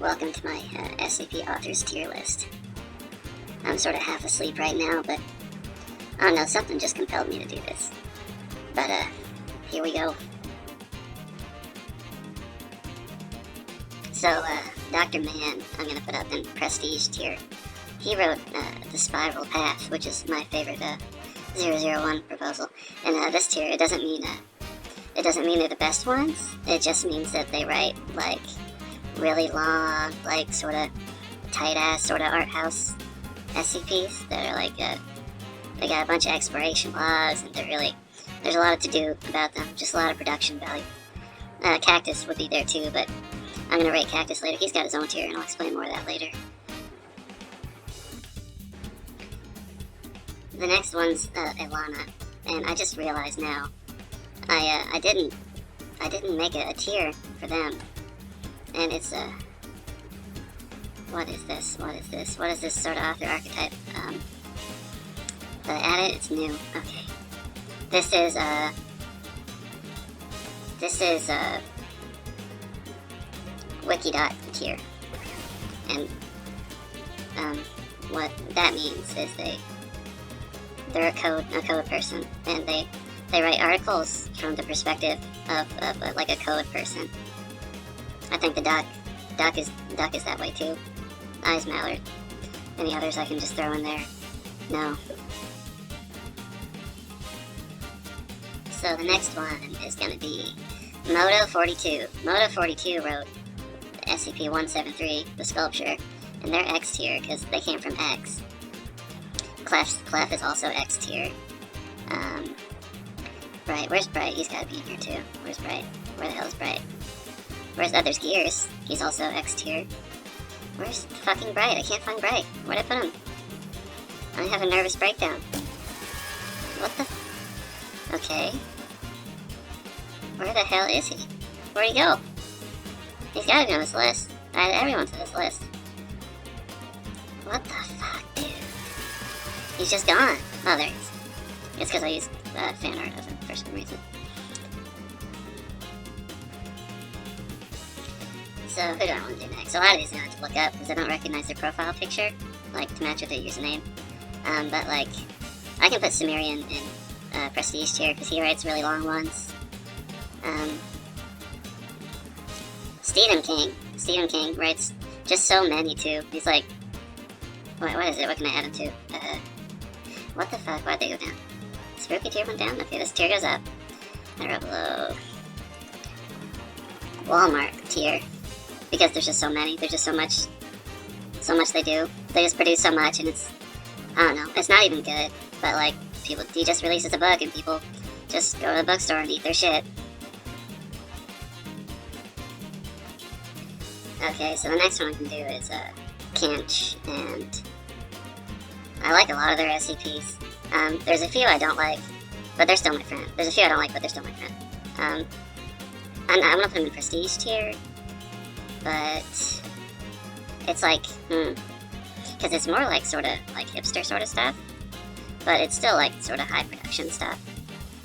welcome to my SCP authors tier list. I'm sort of half asleep right now, but I don't know, something just compelled me to do this. But here we go. So, Dr. Man, I'm gonna put up in prestige tier. He wrote The Spiral Path, which is my favorite 001 proposal. And this tier, it doesn't mean they're the best ones. It just means that they write like really long, like sort of tight-ass, sort of art house SCPs that are like they got a bunch of exploration logs, and there's a lot to do about them. Just a lot of production value. Cactus would be there too, but I'm gonna rate Cactus later. He's got his own tier, and I'll explain more of that later. The next one's Ilana, and I just realized now I didn't make a tier for them, and it's what is this sort of author archetype? Did I add it? It's new. Okay. This is Wikidot tier, and what that means is they're a code person, and they write articles from the perspective of like a code person. I think the Doc is that way too. Eyes Mallard. Any others I can just throw in there? No. So the next one is gonna be Moto 42. Moto 42 wrote SCP-173, the sculpture, and they're X tier because they came from X. Clef is also X tier. Bright, where's Bright? He's gotta be in here too. Where's Bright? Where the hell is Bright? There's Gears. He's also X tier. Where's fucking Bright? I can't find Bright. Where'd I put him? I have a nervous breakdown. What the? Okay. Where the hell is he? Where'd he go? He's gotta be on this list. I added everyone to this list. What the fuck, dude? He's just gone. Oh, there he is. It's because I used fan art of him for some reason. So, who do I want to do next? A lot of these I have to look up because I don't recognize their profile picture, like, to match with their username. But, like, I can put Sumerian in prestige tier because he writes really long ones. Stephen King writes just so many, too. He's like, what is it? What can I add him to? What the fuck? Why'd they go down? Spooky tier went down? Okay, this tier goes up. I wrote below Walmart tier. Because there's just so many. There's just so much they do. They just produce so much, and it's, I don't know, it's not even good. But, like, he just releases a book, and people just go to the bookstore and eat their shit. Okay, so the next one I can do is, Kinch, and I like a lot of their SCPs. There's a few I don't like, but they're still my friend. There's a few I don't like, but they're still my friend. I'm gonna put them in prestige tier, but it's like, because it's more like sort of like hipster sort of stuff, but it's still like sort of high production stuff.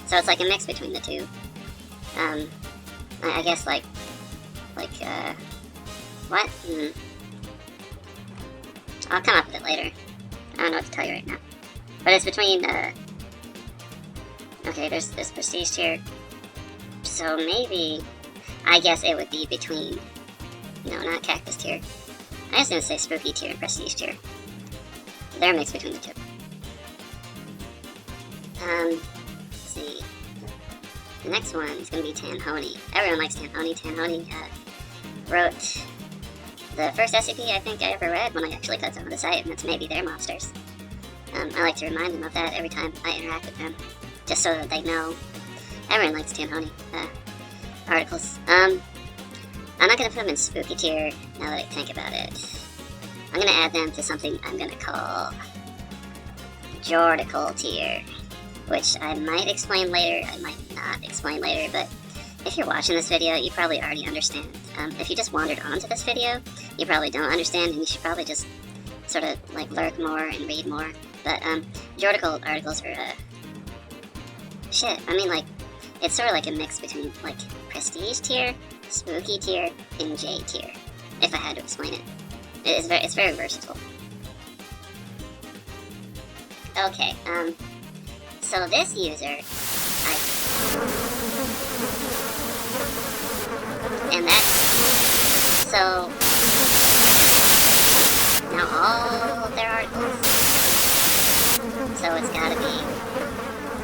So it's like a mix between the two. I guess like what? I'll come up with it later. I don't know what to tell you right now. But it's between, okay, there's this prestige tier. So maybe, I guess it would be between, no, not Cactus tier. I was gonna say Spooky tier and prestige tier. They're a mix between the two. Let's see. The next one is gonna be Tanhoney. Everyone likes Tanhoney. Tanhoney, wrote the first SCP I think I ever read when I actually clicked on the site, and that's Maybe They're Monsters. I like to remind them of that every time I interact with them, just so that they know. Everyone likes Tanhoney articles. I'm not gonna put them in Spooky tier now that I think about it. I'm gonna add them to something I'm gonna call Jordical tier, which I might explain later, I might not explain later, but if you're watching this video, you probably already understand. If you just wandered onto this video, you probably don't understand, and you should probably just sort of like lurk more and read more. But Jordical articles are shit. I mean, like, it's sort of like a mix between like prestige tier, spooky tier, and J tier. if I had to explain it. It's very versatile. Okay, so this user, and that's, so, now all of their articles, so it's gotta be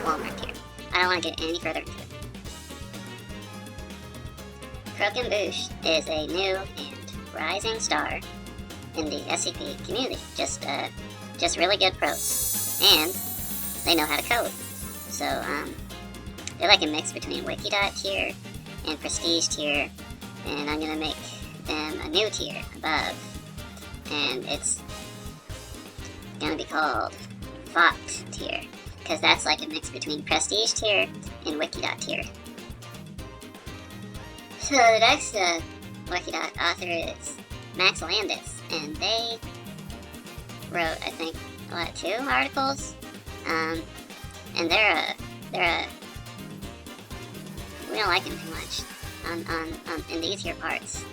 Walmart tier. I don't want to get any further into it. Croak and Boosh is a new and rising star in the SCP community. Just really good pros, and they know how to code. So they're like a mix between Wikidot tier and Prestige tier, and I'm gonna make them a new tier above, and it's gonna be called Voct tier, because that's like a mix between Prestige tier and Wikidot tier. So the next Wikidot author is Max Landis, and they wrote, I think, 2 articles, and they're we don't like him too much on in these here parts.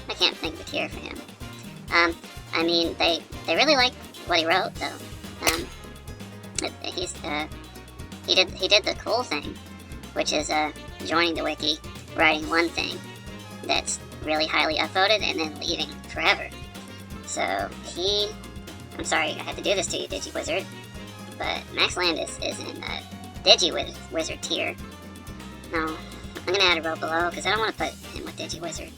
I can't think of a tier for him. I mean, they really like what he wrote though. He did the cool thing, which is joining the wiki, writing one thing that's really highly upvoted, and then leaving forever. So I'm sorry I had to do this to you, DigiWizard, but Max Landis is in DigiWizard tier. No, I'm gonna add a row below because I don't want to put him with DigiWizard.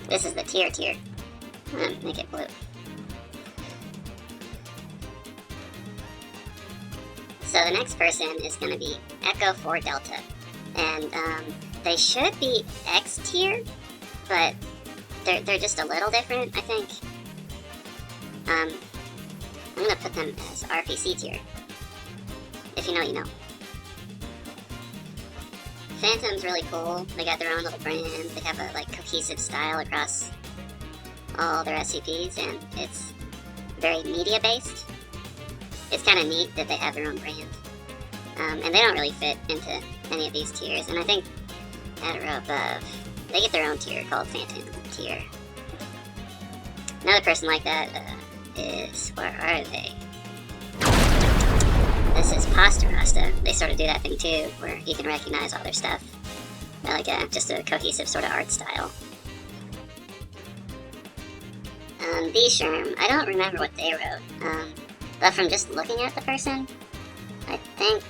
This is the tier. I'm gonna make it blue. So the next person is going to be Echo 4 Delta, and they should be X tier, but they're just a little different, I think. I'm going to put them as RPC tier. If you know, you know. Phantom's really cool. They got their own little brand. They have a cohesive style across all their SCPs, and it's very media based. It's kind of neat that they have their own brand, and they don't really fit into any of these tiers. And I think at a row above, they get their own tier called Phantom tier. Another person like that is, where are they? This is Pasta Rasta. They sort of do that thing too, where you can recognize all their stuff, just a cohesive sort of art style. B-Sherm, I don't remember what they wrote. But from just looking at the person, I think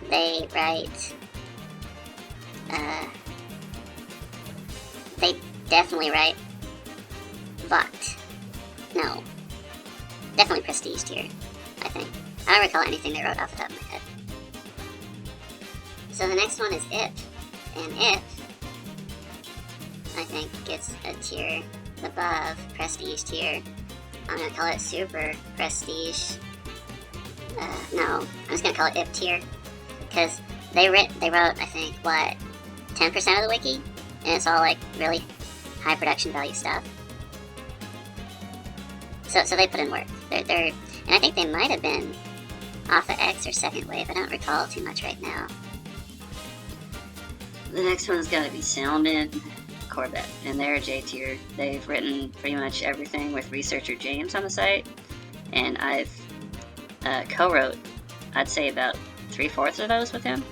they write, they definitely write Voct. No, definitely Prestige tier, I think. I don't recall anything they wrote off the top of my head. So the next one is Ip, and Ip, I think, gets a tier above Prestige tier. I'm gonna call it Super Prestige. No, I'm just gonna call it Ip tier, because they wrote, I think, 10% of the wiki, and it's all really high production value stuff. So they put in work. They're, and I think they might have been off of X or Second Wave. I don't recall too much right now. The next one's got to be Salmon Corbett, and they're a J tier. They've written pretty much everything with researcher James on the site, and I've co-wrote, I'd say, about 3/4 of those with him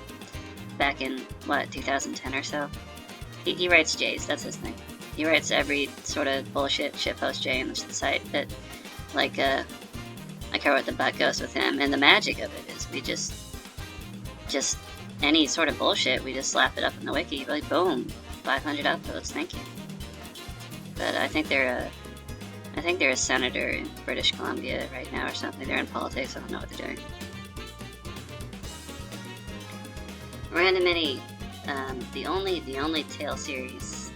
back in 2010 or so. He writes J's, that's his thing. He writes every sort of bullshit shitpost J on the site that, I co-wrote the Butt Ghost with him, and the magic of it is we just any sort of bullshit, we just slap it up in the wiki, boom, 500 upvotes, thank you. But I think they're a senator in British Columbia right now or something. They're in politics, I don't know what they're doing. Random Mini, the only Tale series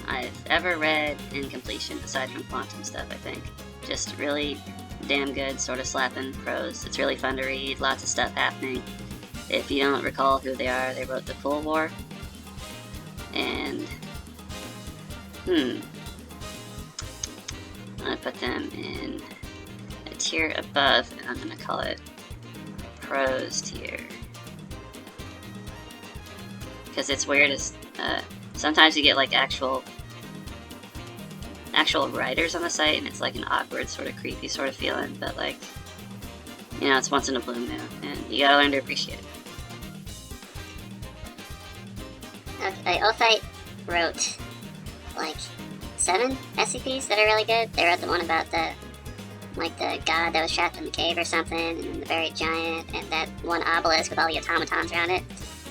I've ever read in completion, aside from Quantum stuff, I think. Just really damn good, sort of slapping prose. It's really fun to read, lots of stuff happening. If you don't recall who they are, they wrote The Cool War. And, I'm gonna put them in a tier above, and I'm gonna call it prose tier. Because it's weird as sometimes you get like actual writers on the site, and it's like an awkward, sort of creepy sort of feeling, but like, you know, it's once in a blue moon, and you gotta learn to appreciate it. Okay, Ophite wrote like 7 SCPs that are really good. They wrote the one about the god that was trapped in the cave or something, and then the buried giant, and that one obelisk with all the automatons around it.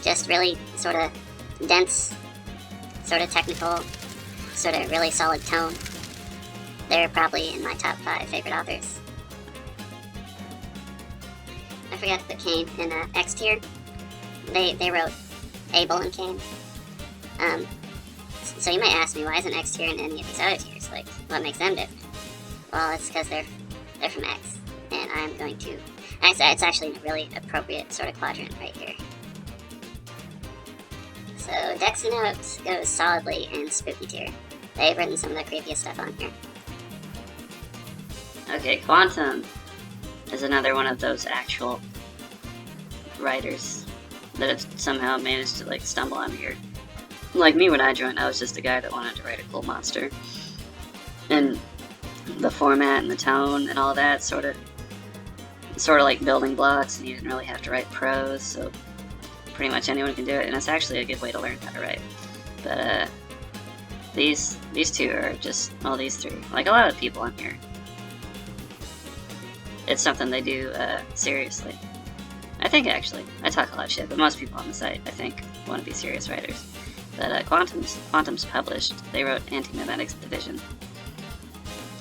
Just really sort of dense, sort of technical, sort of really solid tone. They're probably in my top 5 favorite authors. I forgot to put Kane in X tier. They wrote Abel and Kane. So you might ask me, why isn't X tier in any of these other tiers? Like, what makes them different? Well, it's because they're from X, and I'm going to... It's actually in a really appropriate sort of quadrant right here. So Dex and Notes goes solidly in Spooky tier. They've written some of the creepiest stuff on here. Okay, Quantum is another one of those actual writers that have somehow managed to like stumble on here. Like me when I joined, I was just a guy that wanted to write a cool monster. And the format and the tone and all that sort of like building blocks, and you didn't really have to write prose, so pretty much anyone can do it, and it's actually a good way to learn how to write. But these two are just, well, these three, like a lot of people on here, it's something they do seriously. I think, actually, I talk a lot of shit, but most people on the site, I think, want to be serious writers. But Quantum's published. They wrote Anti-Memetics Division,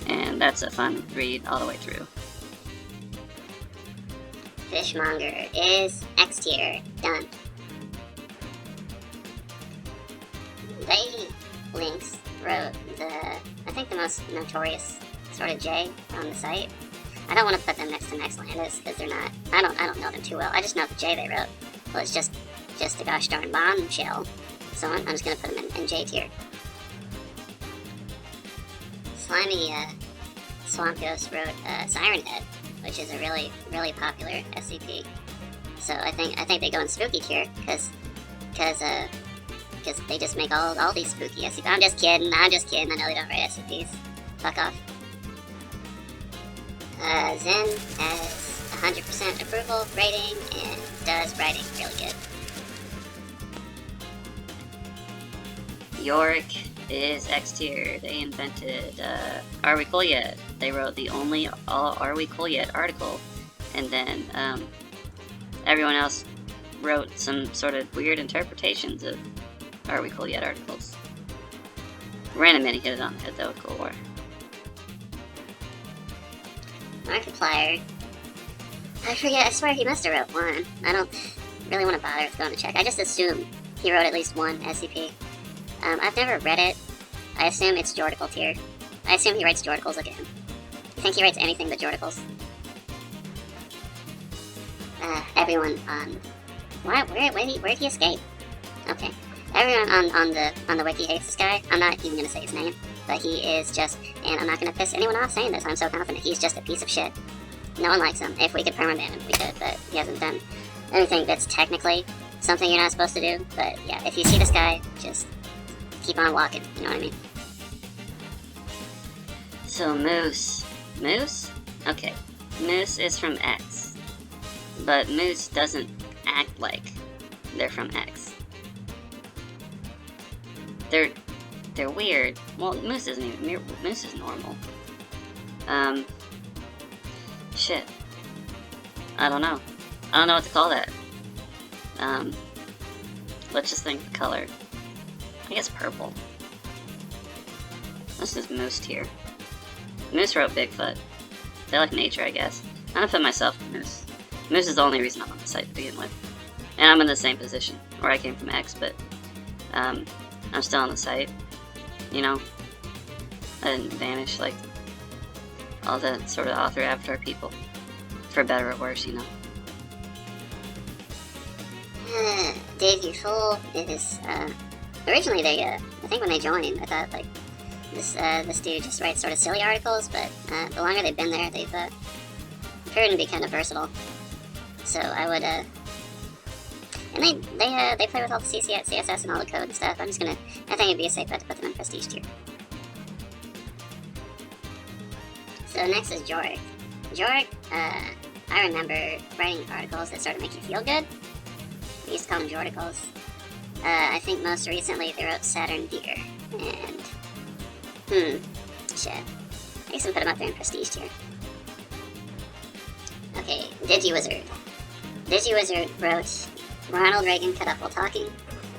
and that's a fun read all the way through. Fishmonger is X tier. Done. They Links wrote I think the most notorious sort of J on the site. I don't want to put them next to Nextlandis because they're not. I don't know them too well. I just know the J they wrote was just a gosh darn bombshell. So I'm just gonna put them in J tier. Slimy Swamp Ghost wrote Siren Head, which is a really popular SCP. So I think they go in Spooky tier because they just make all these spooky SCPs. I'm just kidding. I know they don't write SCPs. Fuck off. Zen has 100% approval rating and does writing really good. Yorick is X tier. They invented Are We Cool Yet? They wrote the only Are We Cool Yet article, and then everyone else wrote some sort of weird interpretations of Are We Cool Yet articles. Random Mini hit it on the head though with Cold War. Markiplier. I forget, I swear he must have wrote one. I don't really want to bother with going to check. I just assume he wrote at least one SCP. I've never read it. I assume it's Jordical tier. I assume he writes Jordicals again. You think he writes anything but Jordicals? Everyone on... Where'd he escape? Okay. Everyone on the wiki hates this guy. I'm not even gonna say his name, but he is just, and I'm not gonna piss anyone off saying this, I'm so confident, he's just a piece of shit. No one likes him. If we could permaban him, we could, but he hasn't done anything that's technically something you're not supposed to do. But yeah, if you see this guy, just keep on walking, you know what I mean? So Moose. Moose? Okay. Moose is from X. But Moose doesn't act like they're from X. They're weird. Well, Moose isn't even... Moose is normal. Shit. I don't know. I don't know what to call that. Let's just think the color. I guess purple. This is Moose tier. Moose wrote Bigfoot. They like nature, I guess. I'm gonna put myself in Moose. Moose is the only reason I'm on the site to begin with. And I'm in the same position, where I came from X, but I'm still on the site. You know? I didn't vanish like all the sort of author avatar people. For better or worse, you know. Dave You Fool is, originally they, I think when they joined, I thought, like, this dude just writes sort of silly articles, but, the longer they've been there, they've, proven to be kind of versatile. So I would, and they play with all the CSS and all the code and stuff. I think it'd be a safe bet to put them in prestige tier. So next is Jorik. Jorik, I remember writing articles that started making you feel good. We used to call them Jorticles. I think most recently they wrote Saturn Deer, and, shit. I guess I'll put them up there in prestige tier. Okay, DigiWizard. DigiWizard wrote Ronald Reagan cut up while talking.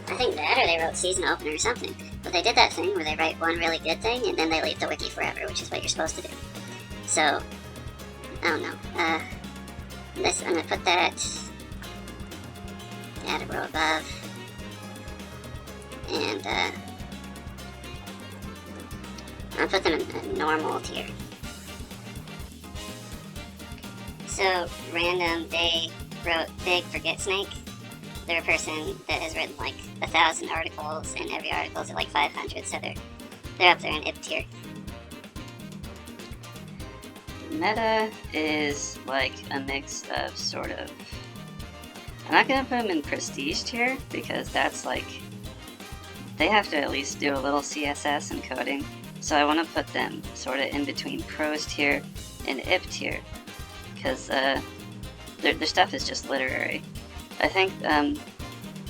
I think that, or they wrote season opener or something. But they did that thing where they write one really good thing and then they leave the wiki forever, which is what you're supposed to do. So, I don't know. I'm gonna put that at a row above. And, I'll put them in a normal tier. So, random, they wrote Big Forget Snake. They're a person that has written like 1,000 articles, and every article is at like 500, so they're up there in IP tier. Meta is like a mix of sort of. I'm not gonna put them in prestige tier because that's like they have to at least do a little CSS and coding. So I want to put them sort of in between prose tier and IP tier because their stuff is just literary. I think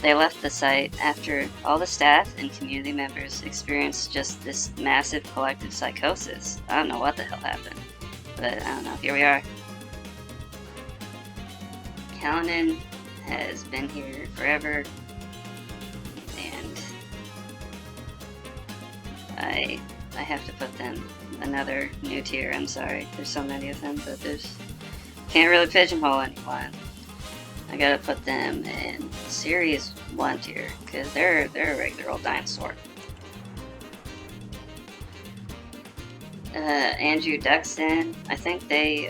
they left the site after all the staff and community members experienced just this massive collective psychosis. I don't know what the hell happened, but I don't know. Here we are. Kalanin has been here forever, and I have to put them another new tier. I'm sorry. There's so many of them, but can't really pigeonhole anyone. I gotta put them in Series 1 tier, because they're a regular old dinosaur. Andrew Duxton, I think they,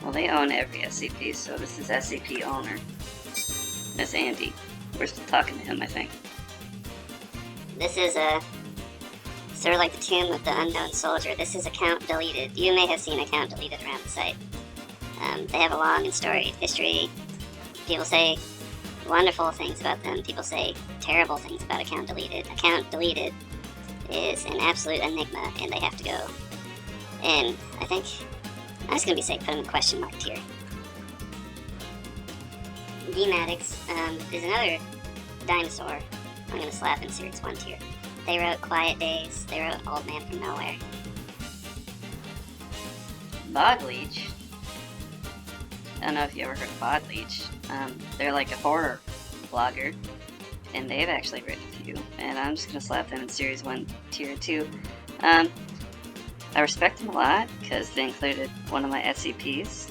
well, they own every SCP, so this is SCP owner. That's Andy. We're still talking to him, I think. This is sort of like the Tomb of the Unknown Soldier. This is account deleted. You may have seen account deleted around the site. They have a long and storied history. People say wonderful things about them. People say terrible things about account deleted. Account deleted is an absolute enigma, and they have to go. And I think I'm just gonna be safe, put them in question mark tier. Dematics is another dinosaur. I'm gonna slap in Series 1 tier. They wrote Quiet Days. They wrote Old Man from Nowhere. Bogleech. I don't know if you ever heard of Bogleech. They're like a horror blogger, and they've actually written a few. And I'm just gonna slap them in Series 1 tier 2. I respect them a lot because they included one of my SCPs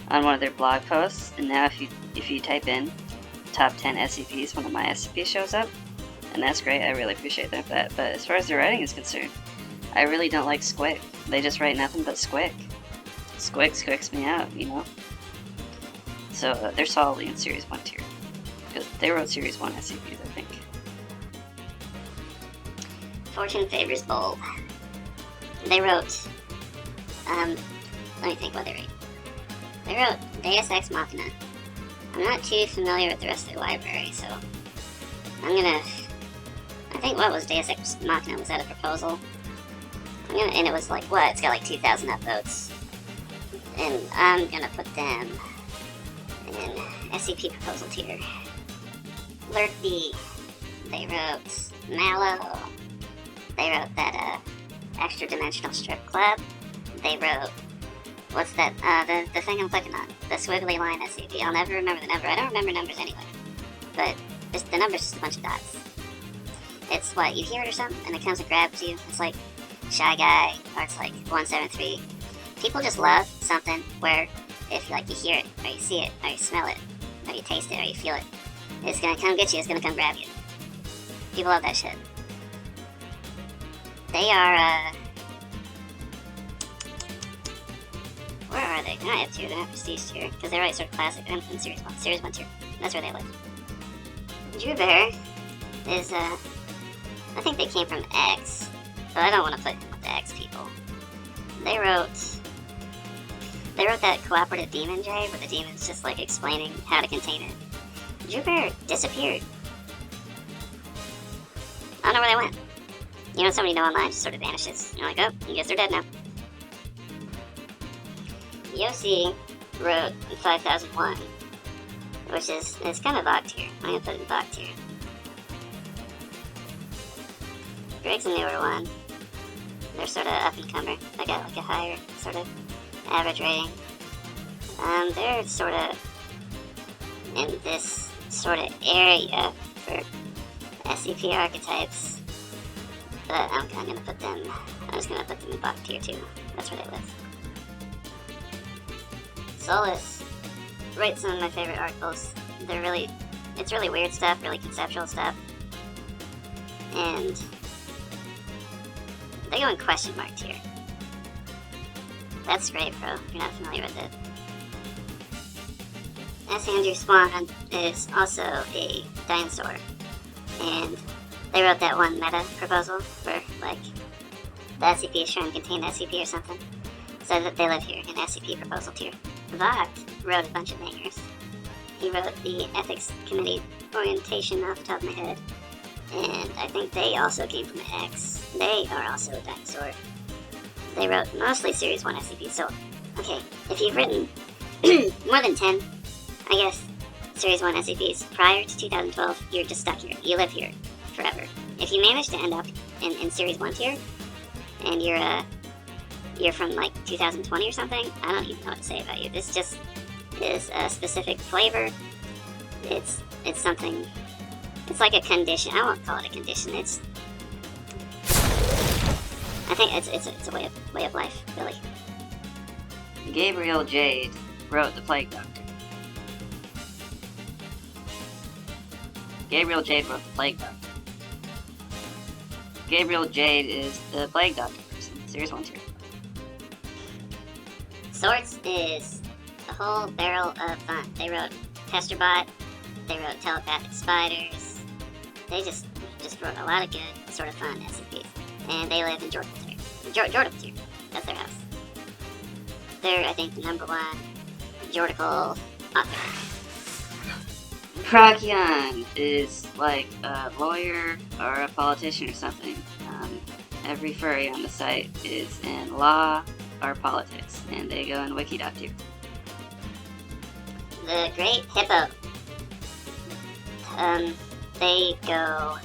on one of their blog posts. And now if you type in top 10 SCPs, one of my SCPs shows up. And that's great, I really appreciate them for that. But as far as their writing is concerned, I really don't like Squick. They just write nothing but Squick. Squick squicks me out, you know? So they're solidly in Series 1 tier. Because they wrote Series 1 SCPs, I think. Fortune Favors Bold. They wrote, let me think what they wrote. They wrote Deus Ex Machina. I'm not too familiar with the rest of the library, so I think what was Deus Ex Machina? Was that a proposal? And it was like, what? It's got like 2,000 upvotes. And I'm gonna put them in SCP proposal tier. Lurk D. They wrote Mallow. They wrote that, Extra Dimensional Strip Club. They wrote, what's that, the thing I'm clicking on? The swiggly line SCP. I'll never remember the number. I don't remember numbers anyway. But the number's just a bunch of dots. It's what, you hear it or something, and it comes and grabs you. It's like Shy Guy, or it's like 173. People just love something where if like you hear it, or you see it, or you smell it, or you taste it, or you feel it, it's gonna come get you, it's gonna come grab you. People love that shit. They are, where are they? They're not F tier, they're not prestige tier, because they write sort of classic. I'm in Series 1. Series 1 tier. That's where they live. Drew Bear is, I think they came from X, but I don't want to put him with the X people. They wrote that cooperative demon drive where the demon's just like explaining how to contain it. Jupiter disappeared. I don't know where they went. You know, somebody you know online just sort of vanishes. You're like, oh, I guess they're dead now. Yossi wrote 5001, which is kind of locked here. I'm gonna put it in locked here. Greg's a newer one. They're sort of up and comer. I got like a higher sort of average rating. They're sort of in this sort of area for SCP archetypes, but I'm gonna put them. I'm just gonna put them in block tier 2. That's where they live. Solus writes some of my favorite articles. It's really weird stuff, really conceptual stuff, and they go in question mark tier. That's great, bro, if you're not familiar with it. S. Andrew Swan is also a dinosaur, and they wrote that one meta proposal where, like, the SCP is trying to contain the SCP or something, so that they live here in SCP proposal tier. Vought wrote a bunch of bangers. He wrote the Ethics Committee orientation off the top of my head, and I think they also came from X. They are also a dinosaur. They wrote mostly Series 1 SCP, so, okay, if you've written more than 10, I guess, Series 1 SCPs prior to 2012, you're just stuck here. You live here forever. If you manage to end up in Series 1 tier, and you're from like 2020 or something, I don't even know what to say about you. This just is a specific flavor. It's something, it's like a condition. I won't call it a condition. I think it's a way of life, really. Gabriel Jade wrote The Plague Doctor. Gabriel Jade wrote The Plague Doctor. Gabriel Jade is the Plague Doctor person. Series 1 tier. Sorts is a whole barrel of fun. They wrote Testerbot, they wrote Telepathic Spiders, they just wrote a lot of good, sort of fun SCPs. And they live in Jordan tier. Jordan tier. That's their house. They're, I think, the #1 Jordical author. Procyon is like a lawyer or a politician or something. Every furry on the site is in law or politics, and they go in wiki.tier. The Great Hippo. They go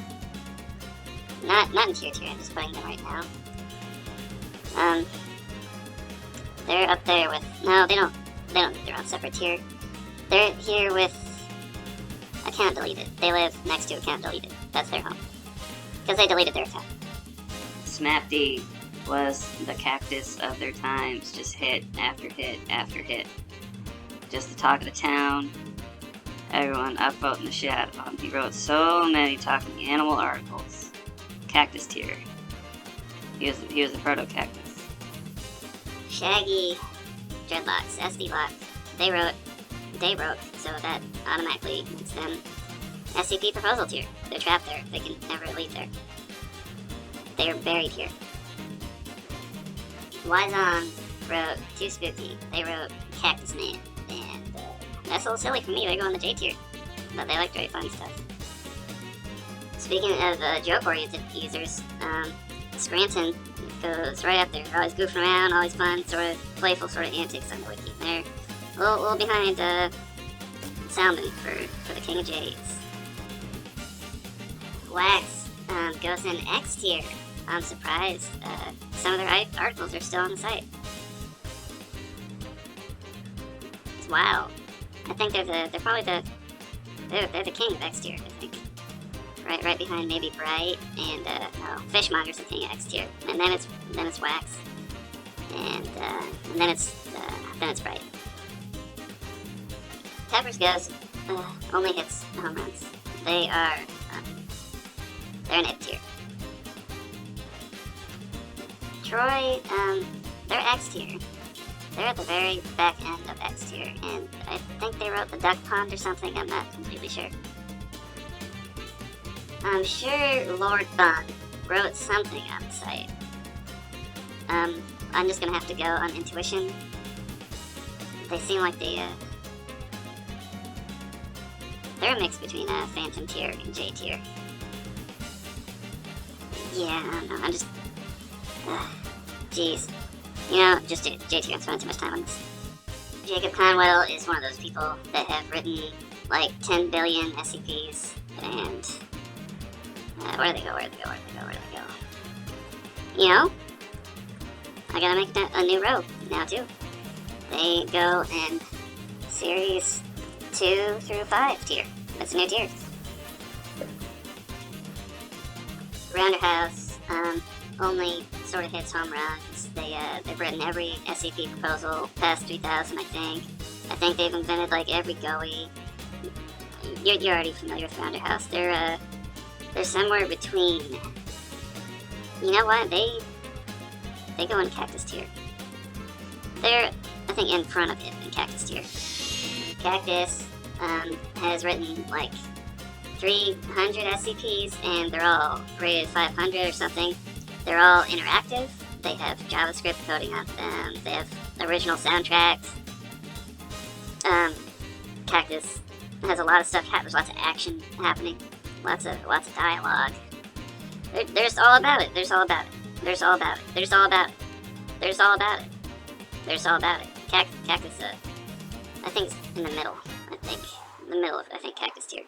not in tier 2. I'm just putting them right now. They're up there with they don't need their own separate tier. They're here with account deleted. They live next to account deleted. That's their home. Because they deleted their account. Smapty was the cactus of their times, just hit after hit after hit. Just the talk of the town. Everyone upvoting the shit out of him. He wrote so many talking animal articles. Cactus tier. He was a proto-cactus. Shaggy Dreadlocks, SD Lock. They wrote, so that automatically makes them SCP proposal tier. They're trapped there. They can never leave there. They're buried here. Wizon wrote Too Spooky. They wrote Cactus Man. And that's a little silly for me. They go on the J tier. But they like very funny stuff. Speaking of joke-oriented users, Scranton goes right up there. They're always goofing around, always fun, sort of playful sort of antics on the wiki. They're a little behind Salmon for the King of Jades. Wax goes in X tier. I'm surprised. Some of their articles are still on the site. It's wild. I think they're probably the king of X tier, I think. Right behind maybe Bright and Fishmonger's the king of X tier, and then it's Wax, and then it's Bright. Peppers goes only hits home runs. They're an F tier. Troy, they're X tier. They're at the very back end of X tier, and I think they wrote the Duck Pond or something. I'm not completely sure. I'm sure Lord Bun wrote something on the site. I'm just gonna have to go on intuition. they seem like they're a mix between Phantom tier and J tier. Yeah, I don't know. I'm just, jeez. You know, just J tier. I'm spending too much time on this. Jacob Conwell is one of those people that have written like 10 billion SCPs, and where do they go? You know, I gotta make a new row now too. They go in series 2 through 5 tier. That's a new tier. Rounderhouse only sort of hits home runs. They've written every SCP proposal past 3000, I think. I think they've invented like every GUI. You're already familiar with Rounderhouse. They're somewhere between. You know what? They go in Cactus tier. They're, I think, in front of it in Cactus tier. Cactus has written like 300 SCPs, and they're all rated 500 or something. They're all interactive. They have JavaScript coding on them. They have original soundtracks. Cactus has a lot of stuff. There's lots of action happening. Lots of dialogue. There's all about it. There's all about it. There's all about it. There's all about it. There's all about it. There's all about it. Cactus, I think, it's in the middle. I think Cactus tier.